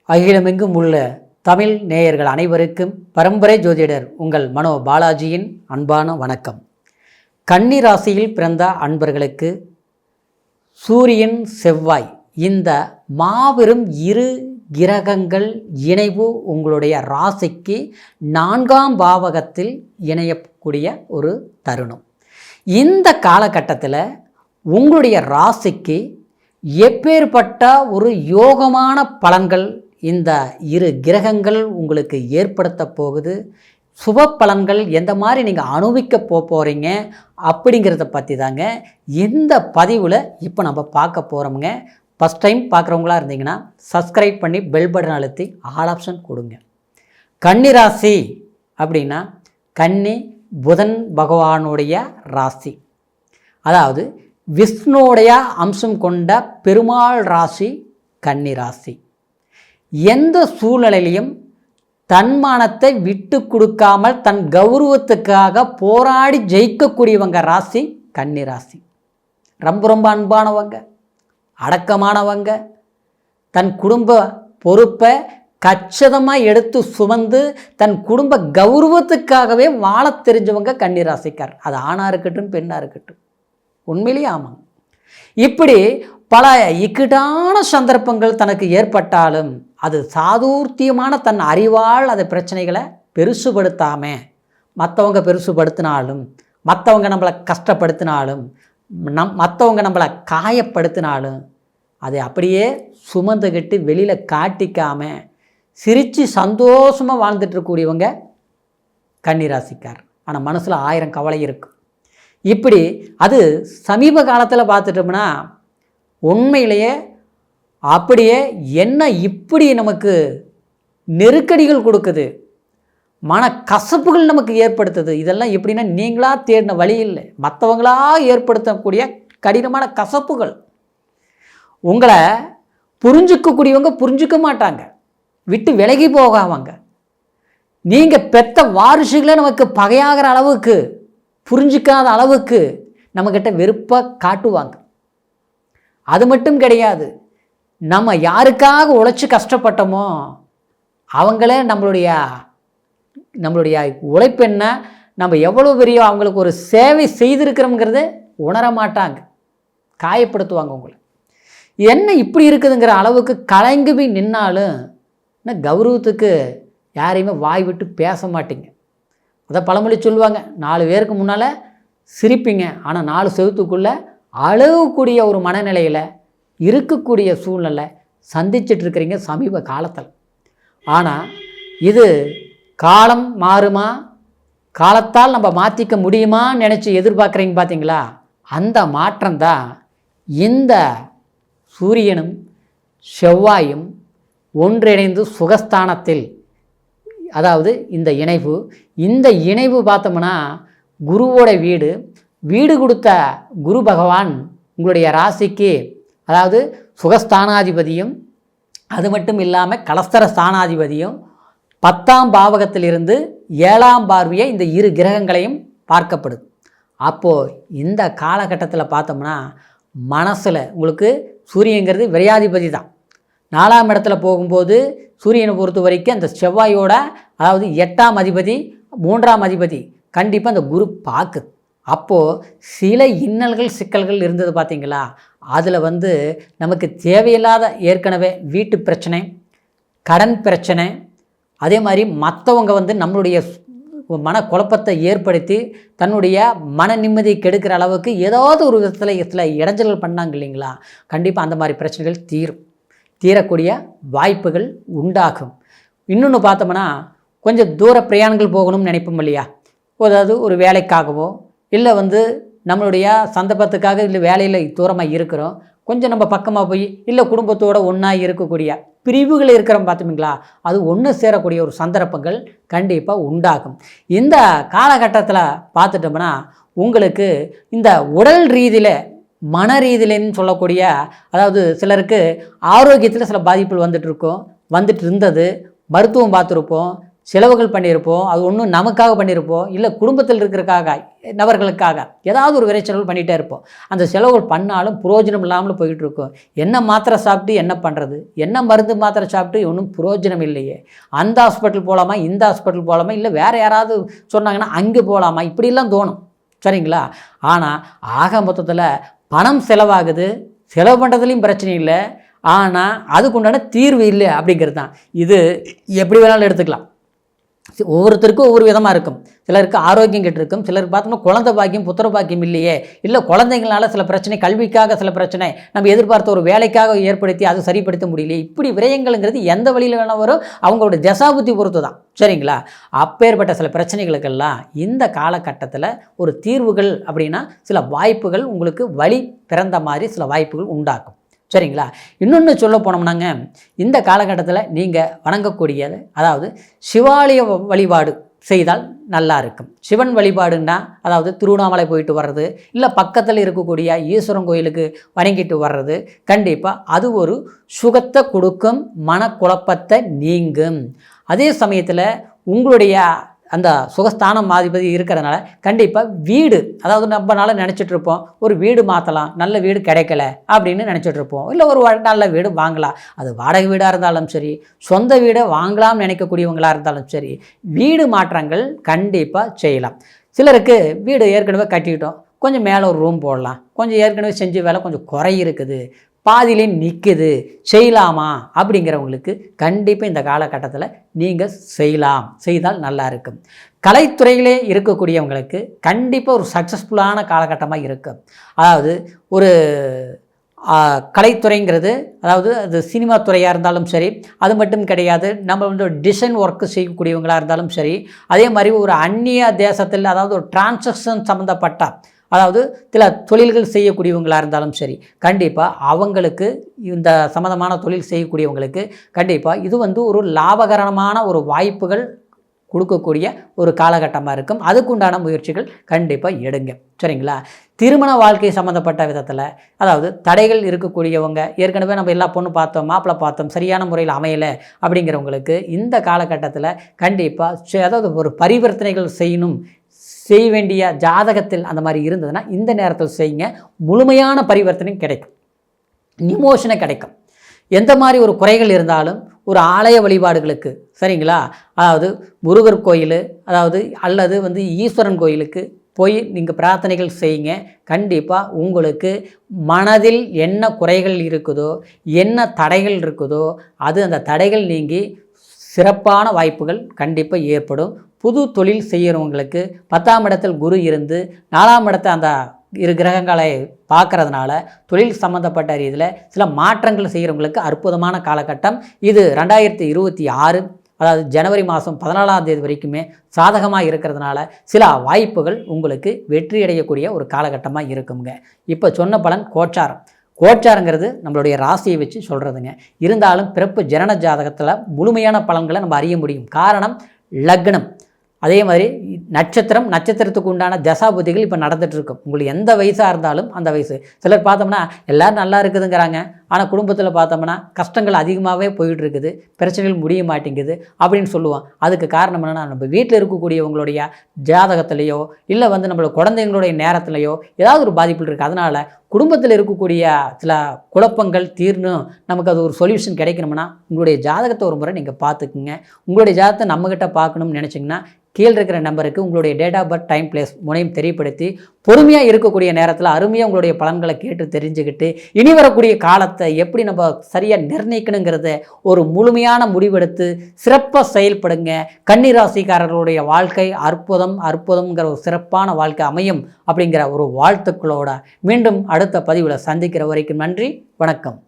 அகிலமெங்கும் உள்ள தமிழ் நேயர்கள் அனைவருக்கும் பரம்பரை ஜோதிடர் உங்கள் மனோ பாலாஜியின் அன்பான வணக்கம். கன்னி ராசியில் பிறந்த அன்பர்களுக்கு சூரியன் செவ்வாய் இந்த மாபெரும் இரு கிரகங்கள் இணைவு உங்களுடைய ராசிக்கு 4ஆம் பாவகத்தில் இணையக்கூடிய ஒரு தருணம். இந்த காலகட்டத்தில் உங்களுடைய ராசிக்கு எப்பேற்பட்ட ஒரு யோகமான பலன்கள் இந்த இரு கிரகங்கள் உங்களுக்கு ஏற்படுத்த போகுது, சுப பலன்கள் எந்த மாதிரி நீங்கள் அனுபவிக்க போகிறீங்க அப்படிங்கிறத பற்றி தாங்க இந்த பதிவில் இப்போ நம்ம பார்க்க போகிறோமுங்க. ஃபஸ்ட் டைம் பார்க்குறவங்களா இருந்தீங்கன்னா சப்ஸ்கிரைப் பண்ணி பெல் பட்டன் அழுத்தி ஆல் ஆப்ஷன் கொடுங்க. கன்னி ராசி அப்படின்னா கன்னி புதன் பகவானுடைய ராசி, அதாவது விஷ்ணுடைய அம்சம் கொண்ட பெருமாள் ராசி கன்னி ராசி. எந்த சூழ்நிலையிலையும் தன்மானத்தை விட்டு கொடுக்காமல் தன் கௌரவத்துக்காக போராடி ஜெயிக்கக்கூடியவங்க ராசி கன்னி ராசி. ரொம்ப ரொம்ப அன்பானவங்க, அடக்கமானவங்க, தன் குடும்ப பொறுப்பை கச்சிதமாக எடுத்து சுமந்து தன் குடும்ப கௌரவத்துக்காகவே வாழ தெரிஞ்சவங்க கன்னி ராசிக்கார். அது ஆணாக இருக்கட்டும் பெண்ணாக இருக்கட்டும், உண்மையிலேயே ஆமாங்க. இப்படி பல இக்கட்டான சந்தர்ப்பங்கள் தனக்கு ஏற்பட்டாலும் அது சாதுர்த்தியமான தன் அறிவால் அது பிரச்சனைகளை பெருசுபடுத்தாமல், மற்றவங்க பெருசுபடுத்தினாலும், மற்றவங்க நம்மளை கஷ்டப்படுத்தினாலும், மற்றவங்க நம்மளை காயப்படுத்தினாலும் அதை அப்படியே சுமந்துக்கிட்டு வெளியில் காட்டிக்காமல் சிரித்து சந்தோஷமாக வாழ்ந்துட்டு இருக்கக்கூடியவங்க கன்னிராசிக்கார். ஆனால் மனசில் 1000 கவலை இருக்கும். இப்படி அது சமீப காலத்தில் பார்த்துட்டோம்னா உண்மையிலேயே அப்படியே என்ன இப்படி நமக்கு நெருக்கடிகள் கொடுக்குது, மன கசப்புகள் நமக்கு ஏற்படுத்துது. இதெல்லாம் எப்படின்னா நீங்களாக தேடின வழி இல்லை, மற்றவங்களாக ஏற்படுத்தக்கூடிய கடினமான கசப்புகள். உங்களை புரிஞ்சுக்கக்கூடியவங்க புரிஞ்சிக்க மாட்டாங்க, விட்டு விலகி போகாவாங்க. நீங்கள் பெத்த வாரிசுகளை நமக்கு பகையாகிற அளவுக்கு, புரிஞ்சிக்காத அளவுக்கு நம்மக்கிட்ட வெறுப்பாக காட்டுவாங்க. அது மட்டும் கிடையாது, நம்ம யாருக்காக உழைச்சி கஷ்டப்பட்டோமோ அவங்களே நம்மளுடைய உழைப்பு என்ன, நம்ம எவ்வளோ பெரிய அவங்களுக்கு ஒரு சேவை செய்திருக்கிறோங்கிறத உணர மாட்டாங்க, காயப்படுத்துவாங்க. உங்களை என்ன இப்படி இருக்குதுங்கிற அளவுக்கு கலங்கி போய் நின்னாலும் என்ன கௌரவத்துக்கு யாரையுமே வாய் விட்டு பேச மாட்டீங்க. அதை பழமொழி சொல்லுவாங்க, 4 பேருக்கு முன்னால் சிரிப்பீங்க, ஆனால் 4 செவத்துக்குள்ளே அழுகக்கூடிய ஒரு மனநிலையில் இருக்கக்கூடிய சூழ்நிலை சந்திச்சுட்டு இருக்கிறீங்க சமீப காலத்தில். ஆனால் இது காலம் மாறுமா, காலத்தால் நம்ம மாற்றிக்க முடியுமான்னு நினச்சி எதிர்பார்க்குறீங்க பார்த்தீங்களா? அந்த மாற்றம்தான் இந்த சூரியனும் செவ்வாயும் ஒன்றிணைந்து சுகஸ்தானத்தில், அதாவது இந்த இணைவு பார்த்தோம்னா குருவோட வீடு கொடுத்த குரு பகவான் உங்களுடைய ராசிக்கு, அதாவது சுகஸ்தானாதிபதியும் அது மட்டும் இல்லாமல் கலஸ்தர ஸ்தானாதிபதியும் 10ஆம் பாவகத்திலிருந்து 7ஆம் பார்வையை இந்த இரு கிரகங்களையும் பார்க்கப்படுது. அப்போது இந்த காலகட்டத்தில் பார்த்தோம்னா மனசில் உங்களுக்கு சூரியங்கிறது விரையாதிபதி தான். 4ஆம் இடத்துல போகும்போது சூரியனை பொறுத்த வரைக்கும் அந்த செவ்வாயோட, அதாவது 8ஆம் அதிபதி 3ஆம் அதிபதி கண்டிப்பாக அந்த குரு பார்க்குது. அப்போது சில இன்னல்கள் சிக்கல்கள் இருந்தது பார்த்தீங்களா? அதில் நமக்கு தேவையில்லாத ஏற்கனவே வீட்டு பிரச்சனை, கடன் பிரச்சனை, அதே மாதிரி மற்றவங்க நம்மளுடைய மன குழப்பத்தை ஏற்படுத்தி தன்னுடைய மன நிம்மதியை கெடுக்கிற அளவுக்கு ஏதாவது ஒரு விதத்தில் சில இடைஞ்சல்கள் பண்ணாங்க இல்லைங்களா? கண்டிப்பாக அந்த மாதிரி பிரச்சனைகள் தீரக்கூடிய வாய்ப்புகள் உண்டாகும். இன்னொன்று பார்த்தோம்னா கொஞ்சம் தூர பிரயாணங்கள் போகணும்னு நினைப்போம் இல்லையா? அதாவது ஒரு வேலைக்காகவோ இல்லை நம்மளுடைய சந்தர்ப்பத்துக்காக இல்லை வேலையில் தூரமாக இருக்கிறோம், கொஞ்சம் நம்ம பக்கமாக போய் இல்லை குடும்பத்தோடு ஒன்றா இருக்கக்கூடிய பிரிவுகள் இருக்கிறோம் பார்த்தீங்களா? அது ஒன்று சேரக்கூடிய ஒரு சந்தர்ப்பங்கள் கண்டிப்பாக உண்டாகும். இந்த காலகட்டத்தில் பார்த்துட்டோம்னா உங்களுக்கு இந்த உடல் ரீதியில் மன ரீதியிலன்னு சொல்லக்கூடிய, அதாவது சிலருக்கு ஆரோக்கியத்தில் சில பாதிப்புகள் வந்துட்டு இருந்தது, மருத்துவம் பார்த்துருப்போம், செலவுகள் பண்ணியிருப்போம், அது ஒன்றும் நமக்காக பண்ணியிருப்போம், இல்லை குடும்பத்தில் இருக்கிறக்காக நபர்களுக்காக ஏதாவது ஒரு விரைச்செலவு பண்ணிகிட்டே இருப்போம். அந்த செலவுகள் பண்ணாலும் புரோஜனம் இல்லாமல் போயிட்டு இருக்கும். என்ன மாத்திரை சாப்பிட்டு என்ன பண்ணுறது, என்ன மருந்து மாத்திரை சாப்பிட்டு ஒன்றும் புரோஜனம் இல்லையே, அந்த ஹாஸ்பிட்டல் போகலாமா, இந்த ஹாஸ்பிட்டல் போகலாமா, இல்லை வேறு யாராவது சொன்னாங்கன்னா அங்கே போகலாமா, இப்படிலாம் தோணும். சரிங்களா? ஆனால் ஆக மொத்தத்தில் பணம் செலவாகுது, செலவு பண்ணுறதுலேயும் பிரச்சனை இல்லை, ஆனால் அதுக்கு உண்டான தீர்வு இல்லை அப்படிங்கிறது தான். இது எப்படி வேணாலும் எடுத்துக்கலாம். ஒவ்வொருத்தருக்கும் ஒவ்வொரு விதமாக இருக்கும். சிலருக்கு ஆரோக்கியம் கெட்டிருக்கும், சிலருக்கு பார்த்தோம்னா குழந்தை பாக்கியம் புத்திர பாக்கியம் இல்லையே, இல்லை குழந்தைங்களால சில பிரச்சனை, கல்விக்காக சில பிரச்சனை, நம்ம எதிர்பார்த்த ஒரு வேலைக்காக ஏற்படுத்தி அதை சரிப்படுத்த முடியலையே, இப்படி விரயங்கள்ங்கிறது எந்த வழியில் வேணால் வரும், அவங்களோட தசாபுத்தி பொறுத்து தான். சரிங்களா? அப்பேற்பட்ட சில பிரச்சனைகளுக்கெல்லாம் இந்த காலகட்டத்தில் ஒரு தீர்வுகள் அப்படின்னா சில வாய்ப்புகள் உங்களுக்கு வழி பிறந்த மாதிரி சில வாய்ப்புகள் உண்டாக்கும். சரிங்களா? இன்னொன்று சொல்ல போனோம்னாங்க, இந்த காலகட்டத்தில் நீங்கள் வணங்கக்கூடியது, அதாவது சிவாலய வழிபாடு செய்தால் நல்லா இருக்கும். சிவன் வழிபாடுன்னா அதாவது திருவண்ணாமலை போயிட்டு வர்றது, இல்லை பக்கத்தில் இருக்கக்கூடிய ஈஸ்வரன் கோயிலுக்கு வணங்கிட்டு வர்றது, கண்டிப்பாக அது ஒரு சுகத்தை கொடுக்கும், மனக்குழப்பத்தை நீங்கும். அதே சமயத்தில் உங்களுடைய அந்த சுகஸ்தானம் மாதிபதி இருக்கிறதுனால கண்டிப்பாக வீடு, அதாவது நம்மளால நினச்சிட்ருப்போம் ஒரு வீடு மாற்றலாம், நல்ல வீடு கிடைக்கல அப்படின்னு நினச்சிட்ருப்போம், இல்லை ஒரு நல்ல வீடு வாங்கலாம், அது வாடகை வீடாக இருந்தாலும் சரி, சொந்த வீடை வாங்கலாம்னு நினைக்கக்கூடியவங்களாக இருந்தாலும் சரி, வீடு மாற்றங்கள் கண்டிப்பாக செய்யலாம். சிலருக்கு வீடு ஏற்கனவே கட்டிக்கிட்டோம், கொஞ்சம் மேலே ஒரு ரூம் போடலாம், கொஞ்சம் ஏற்கனவே செஞ்ச வேலை கொஞ்சம் குறை இருக்குது, பாதியிலே நிற்குது, செய்யலாமா அப்படிங்கிறவங்களுக்கு கண்டிப்பாக இந்த காலகட்டத்தில் நீங்கள் செய்தால் நல்லா இருக்கும். கலைத்துறையிலே இருக்கக்கூடியவங்களுக்கு கண்டிப்பாக ஒரு சக்ஸஸ்ஃபுல்லான காலகட்டமாக இருக்கும். அதாவது ஒரு கலைத்துறைங்கிறது, அதாவது அது சினிமா துறையாக இருந்தாலும் சரி, அது மட்டும் கிடையாது, நம்ம வந்து டிசைன் ஒர்க்கு செய்யக்கூடியவங்களாக இருந்தாலும் சரி, அதே மாதிரி ஒரு அந்நிய தேசத்தில், அதாவது ஒரு டிரான்சாக்ஷன் சம்மந்தப்பட்ட, அதாவது சில தொழில்கள் செய்யக்கூடியவங்களாக இருந்தாலும் சரி, கண்டிப்பாக அவங்களுக்கு இந்த சம்மந்தமான தொழில் செய்யக்கூடியவங்களுக்கு கண்டிப்பாக இது வந்து ஒரு லாபகரமான ஒரு வாய்ப்புகள் கொடுக்கக்கூடிய ஒரு காலகட்டமாக இருக்கும். அதுக்குண்டான முயற்சிகள் கண்டிப்பாக எடுங்க. சரிங்களா? திருமண வாழ்க்கை சம்மந்தப்பட்ட விதத்தில், அதாவது தடைகள் இருக்கக்கூடியவங்க, ஏற்கனவே நம்ம எல்லா பொண்ணு பார்த்தோம், மாப்பிள்ளை பார்த்தோம், சரியான முறையில் அமையலை அப்படிங்கிறவங்களுக்கு இந்த காலகட்டத்தில் கண்டிப்பாக அதாவது ஒரு பரிவர்த்தனைகள் செய்ய வேண்டிய ஜாதகத்தில் அந்த மாதிரி இருந்ததுன்னா இந்த நேரத்தில் செய்யுங்க. முழுமையான பரிவர்த்தனை கிடைக்கும், நிமோஷனை கிடைக்கும். எந்த மாதிரி ஒரு குறைகள் இருந்தாலும் ஒரு ஆலய வழிபாடுகளுக்கு, சரிங்களா, அதாவது முருகர் கோயில், அதாவது அல்லது வந்து ஈஸ்வரன் கோயிலுக்கு போய் நீங்கள் பிரார்த்தனைகள் செய்யுங்க. கண்டிப்பாக உங்களுக்கு மனதில் என்ன குறைகள் இருக்குதோ, என்ன தடைகள் இருக்குதோ, அது அந்த தடைகள் நீங்கி சிறப்பான வாய்ப்புகள் கண்டிப்பாக ஏற்படும். புது தொழில் செய்கிறவங்களுக்கு 10ஆம் இடத்தில் குரு இருந்து 4ஆம் இடத்தை அந்த இரு கிரகங்களை பார்க்கறதுனால தொழில் சம்மந்தப்பட்ட ரீதியில் சில மாற்றங்கள் செய்கிறவங்களுக்கு அற்புதமான காலகட்டம் இது. 2026 அதாவது ஜனவரி மாதம் 14ஆம் தேதி வரைக்குமே சாதகமாக இருக்கிறதுனால சில வாய்ப்புகள் உங்களுக்கு வெற்றி அடையக்கூடிய ஒரு காலகட்டமாக இருக்குங்க. இப்போ சொன்ன பலன் கோச்சாரங்கிறது நம்மளுடைய ராசியை வச்சு சொல்கிறதுங்க. இருந்தாலும் பிறப்பு ஜனன ஜாதகத்தில் முழுமையான பலன்களை நம்ம அறிய முடியும். காரணம் லக்னம், அதே மாதிரி நட்சத்திரத்துக்கு உண்டான தசாபுத்திகள் இப்போ நடந்துகிட்ருக்கும். உங்களுக்கு எந்த வயசாக இருந்தாலும் அந்த வயசு. சிலர் பார்த்தோம்னா எல்லோரும் நல்லா இருக்குதுங்கிறாங்க, ஆனால் குடும்பத்தில் பார்த்தோம்னா கஷ்டங்கள் அதிகமாகவே போயிட்டு இருக்குது, பிரச்சனைகள் முடிய மாட்டேங்குது அப்படின்னு சொல்லுவோம். அதுக்கு காரணம் என்னென்னா, நம்ம வீட்டில் இருக்கக்கூடியவங்களுடைய ஜாதகத்திலேயோ இல்லை வந்து நம்மளோட குழந்தைங்களுடைய நேரத்துலையோ ஏதாவது ஒரு பாதிப்புகள் இருக்குது. அதனால் குடும்பத்தில் இருக்கக்கூடிய சில குழப்பங்கள் தீர்ணும், நமக்கு அது ஒரு சொல்யூஷன் கிடைக்கணும்னா உங்களுடைய ஜாதகத்தை ஒரு முறை நீங்கள் பார்த்துக்குங்க. உங்களுடைய ஜாதகத்தை நம்மக்கிட்ட பார்க்கணும்னு நினச்சிங்கன்னா கீழே இருக்கிற நம்பருக்கு உங்களுடைய date of birth, time, place முனையும் தெரியப்படுத்தி பொறுமையாக இருக்கக்கூடிய நேரத்தில் அருமையாக உங்களுடைய பலன்களை கேட்டு தெரிஞ்சுக்கிட்டு இனி வரக்கூடிய காலத்தை எப்படி நம்ம சரியாக நிர்ணயிக்கணுங்கிறத ஒரு முழுமையான முடிவெடுத்து சிறப்பாக செயல்படுங்க. கன்னிராசிக்காரர்களுடைய வாழ்க்கை அற்புதம்ங்கிற ஒரு சிறப்பான வாழ்க்கை அமையும் அப்படிங்கிற ஒரு வாழ்த்துக்களோட மீண்டும் அடுத்த பதிவில் சந்திக்கிற வரைக்கும் நன்றி, வணக்கம்.